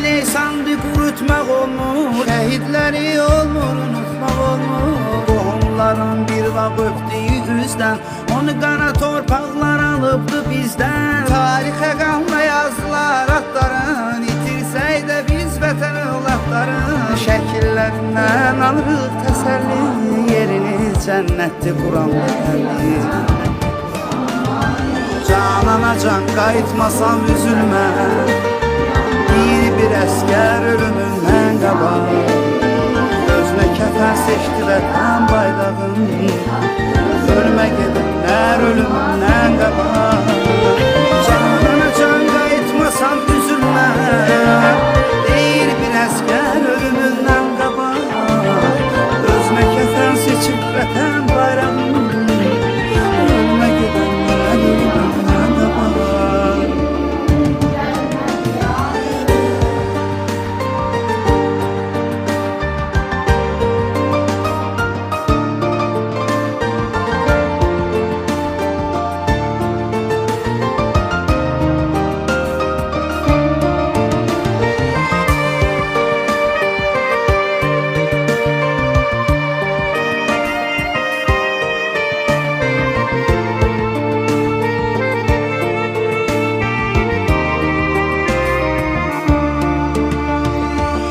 leysandı qurutmaq olmur, şəhidləri olmur, unutmaq olmur. Qohumların bir vaxt öpdüyü üzdən, onu qara torpaqlar alıbdı bizdən. Tarixə qanla yazdılar adların, itirsək də biz vətən övladların. Şəkillərindən alırıq təsəlli, yerini cənnətdir Quranlı əlli. Canana can qayıtmasam üzülmə, bir əskər ölümündən qabaq gözünə kəfən seçdi vətən bayrağın. Ölmə gedənlər ölümündən qabaq